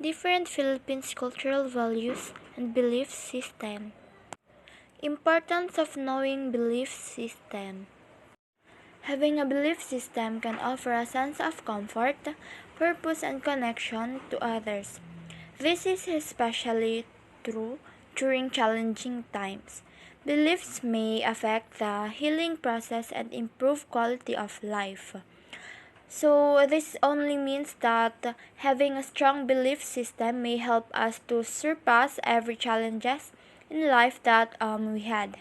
Different Philippines cultural values and belief system. Importance of knowing belief system. Having a belief system can offer a sense of comfort, purpose, and connection to others. This is especially true during challenging times. Beliefs may affect the healing process and improve quality of life. So this only means that having a strong belief system may help us to surpass every challenges in life that we had.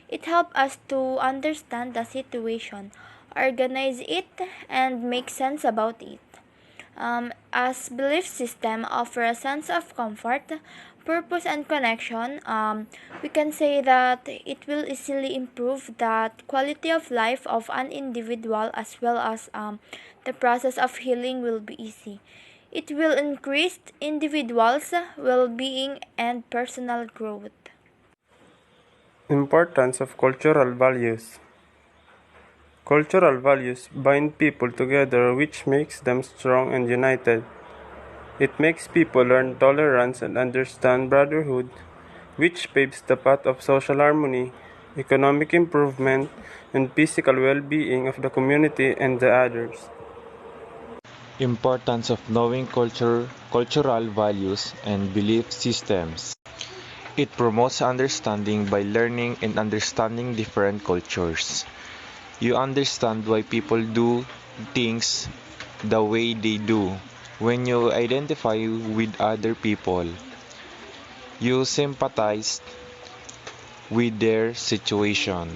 It helps us to understand the situation, organize it, and make sense about it. As belief system offer a sense of comfort, purpose, and connection, we can say that it will easily improve the quality of life of an individual, as well as the process of healing will be easy. It will increase individuals' well-being and personal growth. Importance of cultural values. Cultural values bind people together, which makes them strong and united. It makes people learn tolerance and understand brotherhood, which paves the path of social harmony, economic improvement, and physical well-being of the community and the others. Importance of knowing cultural values and belief systems. It promotes understanding by learning and understanding different cultures. You understand why people do things the way they do. When you identify with other people, you sympathize with their situation.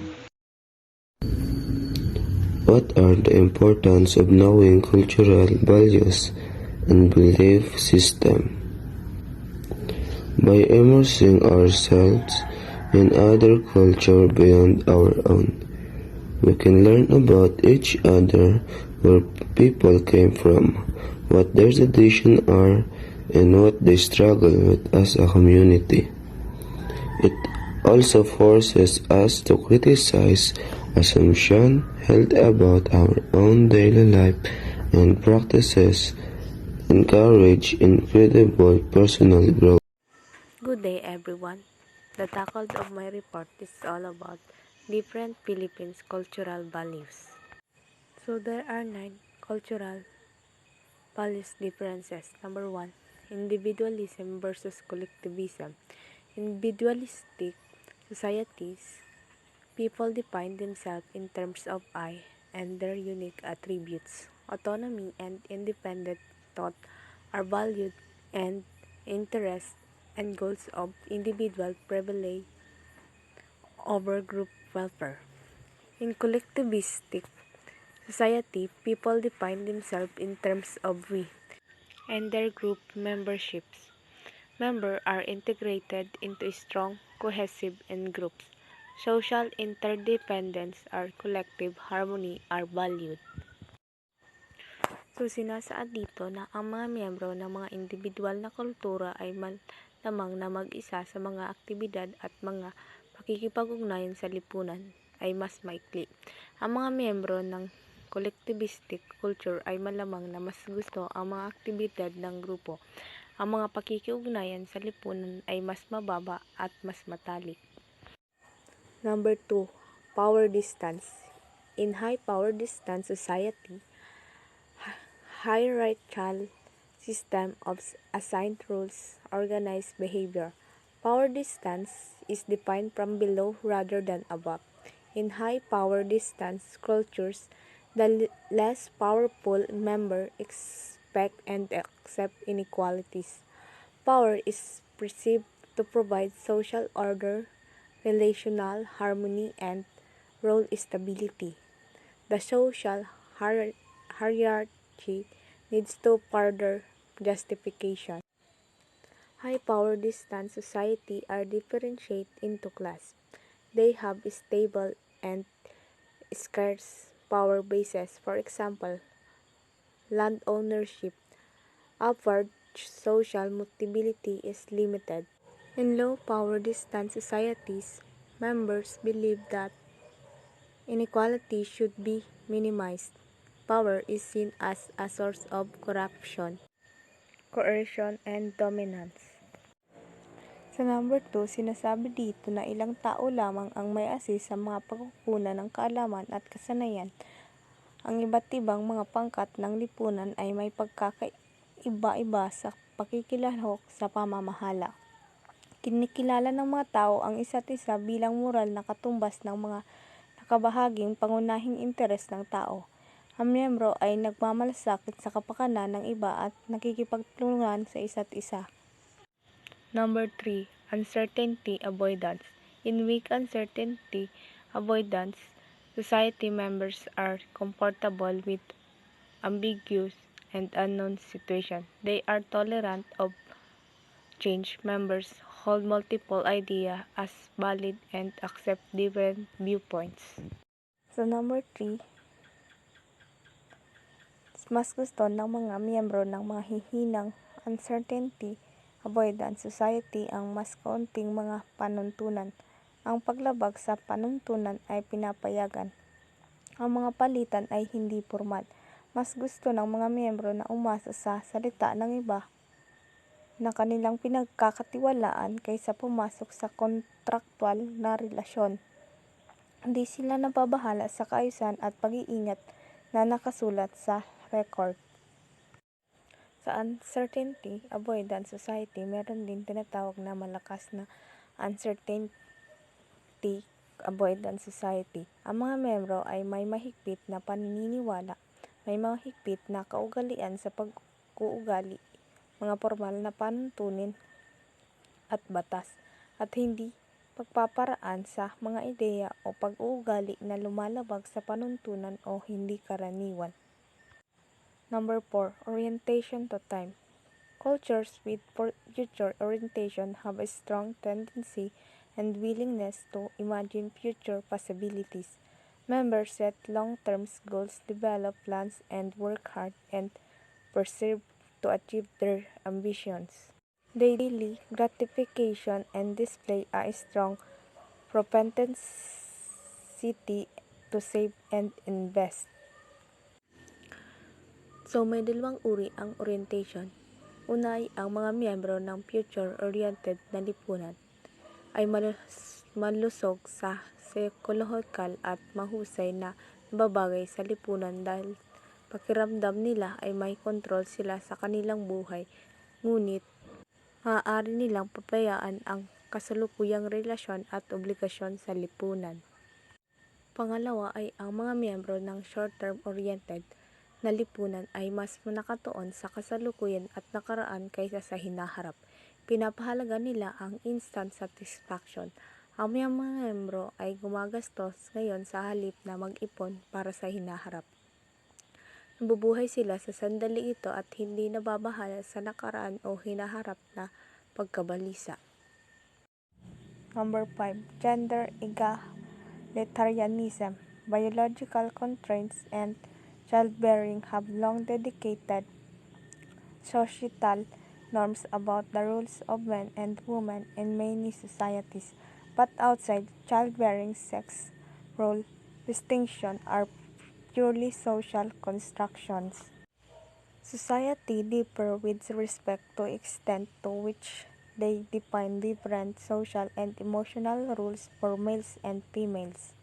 What are the importance of knowing cultural values and belief system? By immersing ourselves in other culture beyond our own, we can learn about each other, where people came from, what their traditions are, and what they struggle with as a community. It also forces us to criticize assumptions held about our own daily life and practices, encourage incredible personal growth. Good day, everyone. The title of my report is all about different Philippines cultural values. So there are 9 cultural values differences. Number 1, individualism versus collectivism. Individualistic societies, people define themselves in terms of I and their unique attributes. Autonomy and independent thought are valued, and interests and goals of individual prevail over group welfare. In collectivistic society, people define themselves in terms of we and their group memberships. Members are integrated into strong, cohesive in groups. Social interdependence or collective harmony are valued. So, sinasaad dito na ang mga miyembro ng mga individual na kultura ay malamang na mag-isa sa mga aktibidad at mga pakikipag-ugnayan sa lipunan ay mas maikli. Ang mga miyembro ng collectivistic culture ay malamang na mas gusto ang mga aktibidad ng grupo. Ang mga pakikiugnayan sa lipunan ay mas mababa at mas matalik. Number 2, power distance. In high power distance society, hierarchical system of assigned roles organize behavior. Power distance is defined from below rather than above. In high power distance cultures, the less powerful member expect and accept inequalities. Power is perceived to provide social order, relational harmony, and role stability. The social hierarchy needs to further justification. High power distance society are differentiated into class. They have stable and scarce power bases. For example, land ownership. Upward social mobility is limited. In low power distance societies, members believe that inequality should be minimized. Power is seen as a source of corruption. coercion, and dominance. Sa number 2, sinasabi dito na ilang tao lamang ang may assist sa mga pagkukunan ng kaalaman at kasanayan. Ang iba't ibang mga pangkat ng lipunan ay may pagkakaiba-iba sa pakikilahok sa pamamahala. Kinikilala ng mga tao ang isa't isa bilang moral na katumbas ng mga nakabahaging pangunahing interes ng tao. Ang miyembro ay nagmamalasakit sa kapakanan ng iba at nakikipagtulungan sa isa't isa. Number 3, uncertainty avoidance. In weak uncertainty avoidance, society members are comfortable with ambiguous and unknown situations. They are tolerant of change. Members hold multiple ideas as valid and accept different viewpoints. So number 3, mas gusto ng mga miyembro ng mga hihinang uncertainty avoidance society ang mas kaunting mga panuntunan. Ang paglabag sa panuntunan ay pinapayagan. Ang mga palitan ay hindi formal. Mas gusto ng mga miyembro na umasa sa salita ng iba na kanilang pinagkakatiwalaan kaysa pumasok sa kontraktual na relasyon. Hindi sila nababahala sa kaayusan at pag-iingat na nakasulat sa record. Sa uncertainty avoidance society, meron din tinatawag na malakas na uncertainty avoidance society. Ang mga miyembro ay may mahigpit na paniniwala, may mahigpit na kaugalian sa pag-uugali, mga formal na panuntunin at batas, at hindi pagpaparaan sa mga ideya o pag-uugali na lumalabag sa panuntunan o hindi karaniwan. Number 4, orientation to time. Cultures with future orientation have a strong tendency and willingness to imagine future possibilities. Members set long-term goals, develop plans, and work hard and persevere to achieve their ambitions. Daily gratification and display a strong propensity to save and invest. So, may dalawang uri ang orientation. Una ay ang mga miyembro ng future-oriented na lipunan ay malusog sa psychological at mahusay na nababagay sa lipunan dahil pakiramdam nila ay may kontrol sila sa kanilang buhay, ngunit maaari nilang pabayaan ang kasalukuyang relasyon at obligasyon sa lipunan. Pangalawa ay ang mga miyembro ng short-term oriented na lipunan ay mas nakatuon sa kasalukuyan at nakaraan kaysa sa hinaharap. Pinapahalaga nila ang instant satisfaction. Ang mga miyembro ay gumagastos ngayon sa halip na mag-ipon para sa hinaharap. Nabubuhay sila sa sandali ito at hindi nababahala sa nakaraan o hinaharap na pagkabalisa. Number 5, gender egalitarianism. Biological constraints and childbearing have long dedicated societal norms about the roles of men and women in many societies, but outside childbearing sex role distinctions are purely social constructions. Society differ with respect to extent to which they define different social and emotional rules for males and females.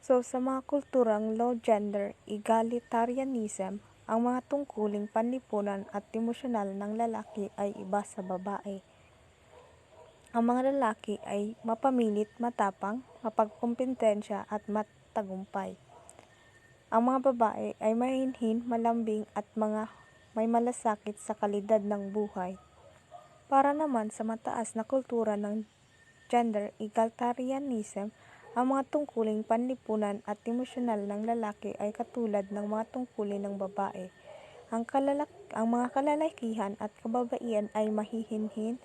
So, sa mga kulturang low gender egalitarianism, ang mga tungkuling panlipunan at emosyonal ng lalaki ay iba sa babae. Ang mga lalaki ay mapamilit, matapang, mapagkumpetensya at matagumpay. Ang mga babae ay mahinhin, malambing at may malasakit sa kalidad ng buhay. Para naman sa mataas na kultura ng gender egalitarianism, ang mga tungkuling panlipunan at emosyonal ng lalaki ay katulad ng mga tungkulin ng babae. Ang mga kalalakihan at kababaihan ay mahihinhin,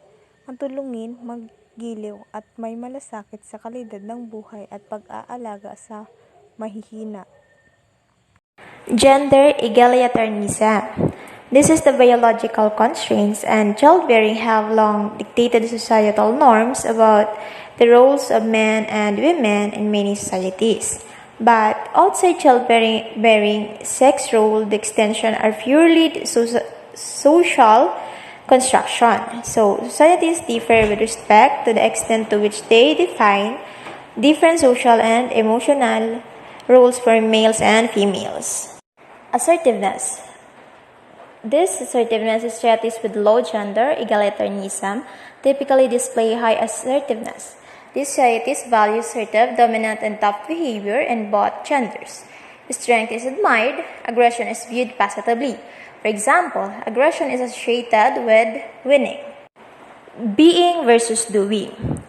matulungin, maggiliw at may malasakit sa kalidad ng buhay at pag-aalaga sa mahihina. Gender egalitarianism. This is the biological constraints and childbearing have long dictated societal norms about the roles of men and women in many societies. But outside childbearing sex role, the extension are purely social construction. So, societies differ with respect to the extent to which they define different social and emotional roles for males and females. Assertiveness. This assertiveness is societies with low gender egalitarianism typically display high assertiveness. These societies value assertive, dominant, and tough behavior in both genders. Strength is admired, aggression is viewed positively. For example, aggression is associated with winning. Being versus doing.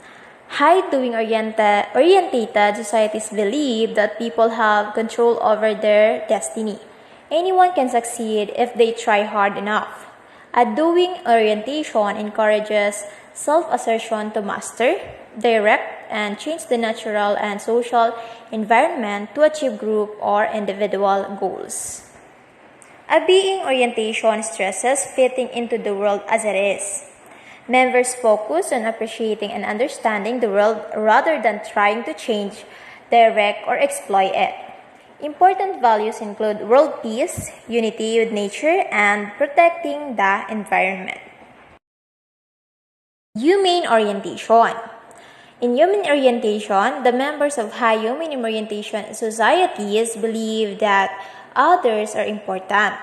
High doing orientated societies believe that people have control over their destiny. Anyone can succeed if they try hard enough. A doing orientation encourages self-assertion to master, direct, and change the natural and social environment to achieve group or individual goals. A being orientation stresses fitting into the world as it is. Members focus on appreciating and understanding the world rather than trying to change, direct, or exploit it. Important values include world peace, unity with nature, and protecting the environment. Humane orientation. In human orientation, the members of high human orientation societies believe that others are important.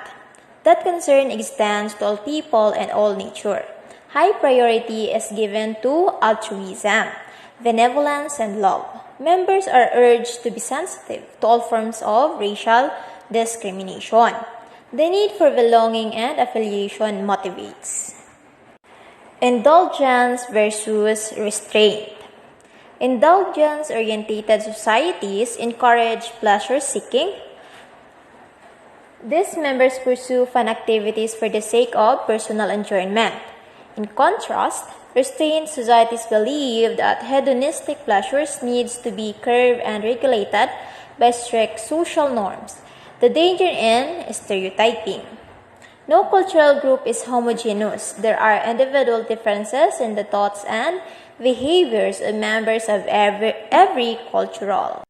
That concern extends to all people and all nature. High priority is given to altruism, benevolence, and love. Members are urged to be sensitive to all forms of racial discrimination. The need for belonging and affiliation motivates. Indulgence versus restraint. Indulgence-oriented societies encourage pleasure-seeking. These members pursue fun activities for the sake of personal enjoyment. In contrast, restrained societies believe that hedonistic pleasures needs to be curbed and regulated by strict social norms. The danger in stereotyping. No cultural group is homogeneous. There are individual differences in the thoughts and behaviors of members of every cultural.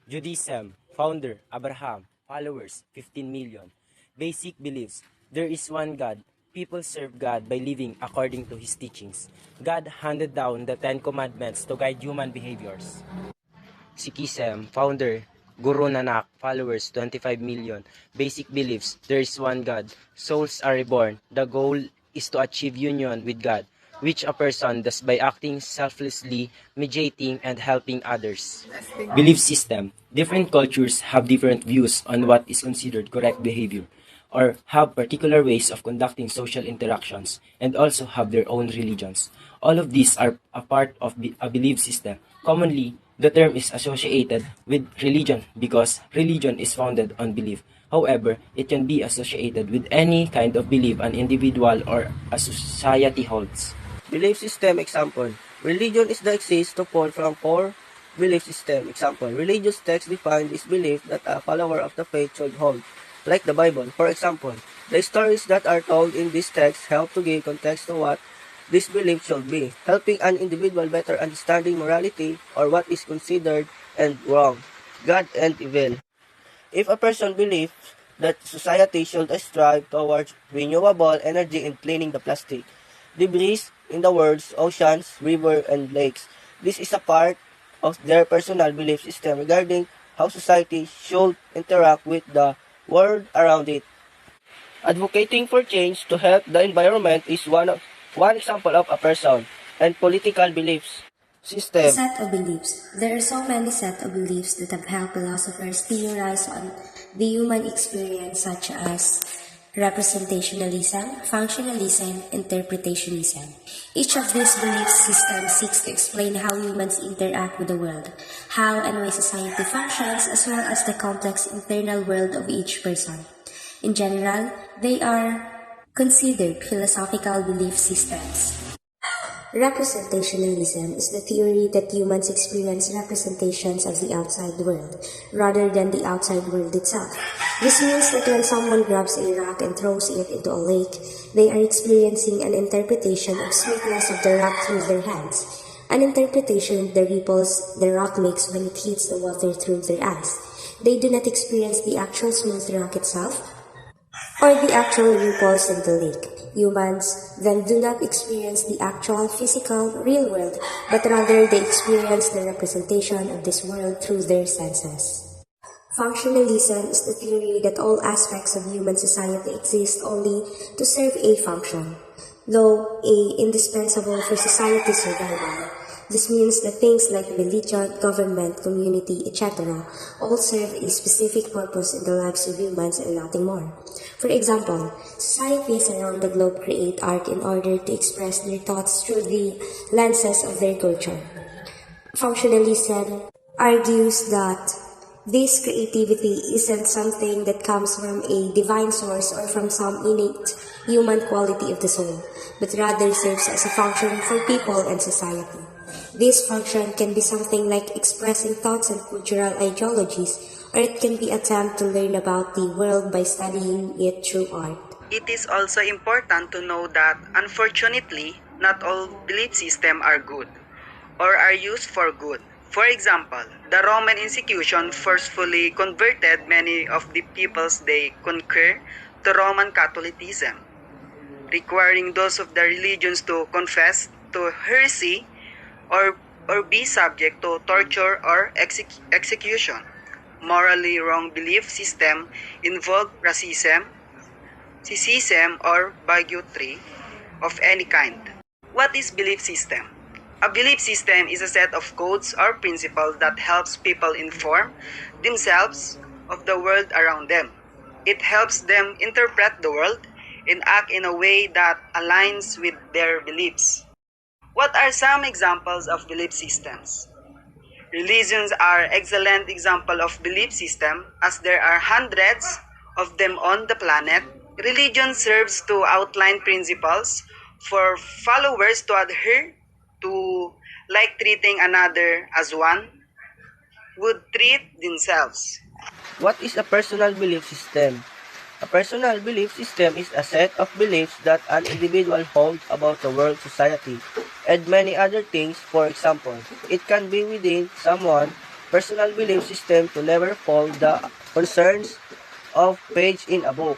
Judaism, founder Abraham, followers 15 million. Basic beliefs: there is one God. People serve God by living according to His teachings. God handed down the 10 Commandments to guide human behaviors. Sikhism, founder Guru Nanak, followers 25 million. Basic beliefs: there is one God. Souls are reborn. The goal is to achieve union with God, which a person does by acting selflessly, mediating, and helping others. Belief system: different cultures have different views on what is considered correct behavior, or have particular ways of conducting social interactions, and also have their own religions. All of these are a part of a belief system. Commonly, the term is associated with religion because religion is founded on belief. However, it can be associated with any kind of belief an individual or a society holds. Belief system example. Religion is the exist to fall from core belief system. Example. Religious texts define this belief that a follower of the faith should hold, like the Bible. For example, the stories that are told in this text help to give context to what this belief should be, helping an individual better understanding morality or what is considered and wrong, God and evil. If a person believes that society should strive towards renewable energy in cleaning the plastic, debris in the world's oceans, rivers, and lakes, this is a part of their personal belief system regarding how society should interact with the world around it. Advocating for change to help the environment is one example of a person and political beliefs system. Set of beliefs. There are so many set of beliefs that have helped philosophers theorize on the human experience, such as representationalism, functionalism, interpretationism. Each of these belief systems seeks to explain how humans interact with the world, how and why society functions, as well as the complex internal world of each person. In general, they are considered philosophical belief systems. Representationalism is the theory that humans experience representations of the outside world, rather than the outside world itself. This means that when someone grabs a rock and throws it into a lake, they are experiencing an interpretation of sweetness of the rock through their hands, an interpretation of the ripples the rock makes when it hits the water through their eyes. They do not experience the actual smooth rock itself. or the actual ripples in the lake. Humans then do not experience the actual physical, real world, but rather they experience the representation of this world through their senses. Functionalism is the theory that all aspects of human society exist only to serve a function, though indispensable for society's survival. This means that things like religion, government, community, etc. all serve a specific purpose in the lives of humans and nothing more. For example, societies around the globe create art in order to express their thoughts through the lenses of their culture. Functionalism argues that this creativity isn't something that comes from a divine source or from some innate human quality of the soul, but rather serves as a function for people and society. This function can be something like expressing thoughts and cultural ideologies, or it can be an attempt to learn about the world by studying it through art. It is also important to know that, unfortunately, not all belief systems are good or are used for good. For example, the Roman institution forcefully converted many of the peoples they conquered to Roman Catholicism, requiring those of the religions to confess to heresy or be subject to torture or execution. Morally wrong belief system involve racism, sexism, or bigotry of any kind. What is belief system? A belief system is a set of codes or principles that helps people inform themselves of the world around them. It helps them interpret the world and act in a way that aligns with their beliefs. What are some examples of belief systems? Religions are excellent example of belief system as there are hundreds of them on the planet. Religion serves to outline principles for followers to adhere to, like treating another as one would treat themselves. What is a personal belief system? A personal belief system is a set of beliefs that an individual holds about the world, society, and many other things. For example, it can be within someone's personal belief system to never follow the concerns of page in a book,